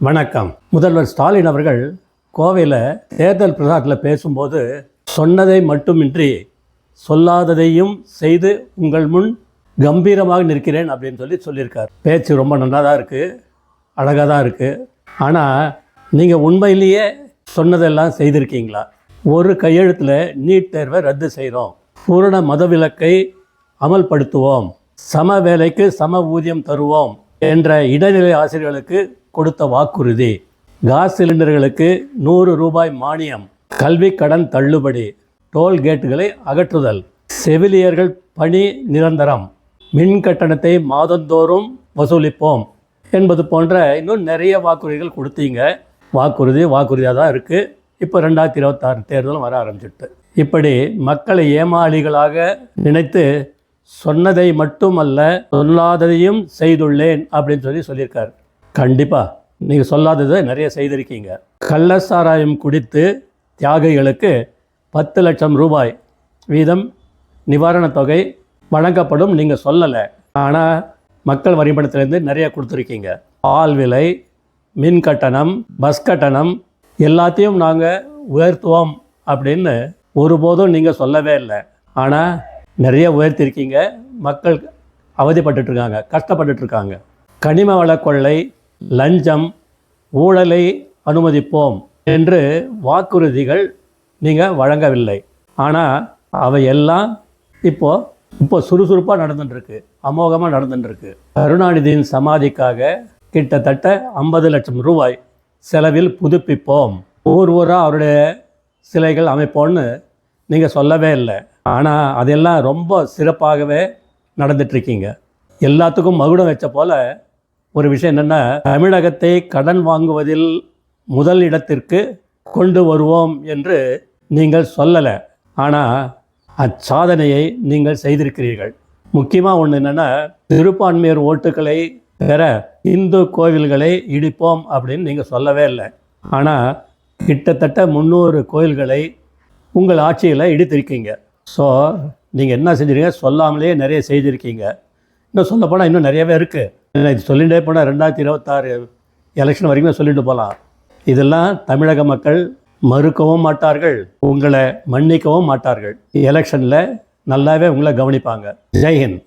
வணக்கம். முதல்வர் ஸ்டாலின் அவர்கள் கோவையில் தேர்தல் பிரச்சாரத்தில் பேசும்போது சொன்னதை மட்டுமின்றி சொல்லாததையும் செய்து உங்கள் முன் கம்பீரமாக நிற்கிறேன் அப்படின்னு சொல்லியிருக்கார். பேச்சு ரொம்ப நல்லா தான் இருக்குது, அழகாக தான் இருக்குது. ஆனால் நீங்கள் உண்மையிலேயே சொன்னதெல்லாம் செய்திருக்கீங்களா? ஒரு கையெழுத்தில் நீட் தேர்வை ரத்து செய்கிறோம், பூரண மதவிலக்கை அமல்படுத்துவோம், சம வேலைக்கு சம ஊதியம் தருவோம் என்ற இடைநிலை ஆசிரியர்களுக்கு கொடுத்த வாக்குறுதி, காஸ் சிலிண்டர்களுக்கு 100 ரூபாய் மானியம், கல்வி கடன் தள்ளுபடி, டோல்கேட்டுகளை அகற்றுதல், செவிலியர்கள் பணி நிரந்தரம், மின் கட்டணத்தை மாதந்தோறும் வசூலிப்போம் என்பது போன்ற இன்னும் நிறைய வாக்குறுதிகள் கொடுத்தீங்க. வாக்குறுதியாக தான் இருக்குது. இப்போ 2026 தேர்தலும் வர ஆரம்பிச்சுட்டு, இப்படி மக்களை ஏமாளிகளாக நினைத்து சொன்னதை மட்டுமல்ல சொல்லாததையும் செய்துள்ளேன் அப்படின்னு சொல்லியிருக்கார். கண்டிப்பாக நீங்கள் சொல்லாததை நிறைய செய்திருக்கீங்க. கள்ளசாராயம் குடித்து தியாகிகளுக்கு 10 லட்சம் ரூபாய் வீதம் நிவாரணத் தொகை வழங்கப்படும் நீங்கள் சொல்லலை. ஆனால் மக்கள் வரிப்பணத்திலேருந்து நிறைய கொடுத்துருக்கீங்க. பால் விலை, மின் கட்டணம், பஸ் கட்டணம் எல்லாத்தையும் நாங்கள் உயர்த்துவோம் அப்படின்னு ஒருபோதும் நீங்கள் சொல்லவே இல்லை. ஆனால் நிறைய உயர்த்திருக்கீங்க. மக்கள் அவதிப்பட்டுருக்காங்க, கஷ்டப்பட்டுருக்காங்க. கனிம வள கொள்ளை, லஞ்சம், ஊழலை அனுமதிப்போம் என்று வாக்குறுதிகள் நீங்கள் வழங்கவில்லை. ஆனால் அவையெல்லாம் இப்போ சுறுசுறுப்பாக நடந்துட்டுருக்கு, அமோகமாக நடந்துட்டுருக்கு. கருணாநிதியின் சமாதிக்காக கிட்டத்தட்ட 50 லட்சம் ரூபாய் செலவில் புதுப்பிப்போம், ஊராக அவருடைய சிலைகள் அமைப்போம்னு நீங்கள் சொல்லவே இல்லை. ஆனால் அதெல்லாம் ரொம்ப சிறப்பாகவே நடந்துட்டுருக்கீங்க. எல்லாத்துக்கும் மகுடம் வச்ச போல் ஒரு விஷயம் என்னென்னா, தமிழகத்தை கடன் வாங்குவதில் முதல் இடத்திற்கு கொண்டு வருவோம் என்று நீங்கள் சொல்லலை. ஆனால் அச்சாதனையை நீங்கள் செய்திருக்கிறீர்கள். முக்கியமாக ஒன்று என்னென்னா, சிறுபான்மையர் ஓட்டுக்களை பெற இந்து கோவில்களை இடிப்போம் அப்படின்னு நீங்கள் சொல்லவே இல்லை. ஆனால் கிட்டத்தட்ட 300 கோயில்களை உங்கள் ஆட்சியில் இடித்திருக்கீங்க. ஸோ நீங்கள் என்ன செஞ்சுருக்கீங்க? சொல்லாமலேயே நிறைய செய்திருக்கீங்க. இன்னும் சொல்லப்போனால் இன்னும் நிறையவே இருக்குது. இது சொல்லிகிட்டே போனால் 2026 எலெக்ஷன் வரைக்கும் சொல்லிட்டு போகலாம். இதெல்லாம் தமிழக மக்கள் மறுக்கவும் மாட்டார்கள், உங்களை மன்னிக்கவும் மாட்டார்கள். எலெக்ஷனில் நல்லாவே உங்களை கவனிப்பாங்க. ஜெய்ஹிந்த்.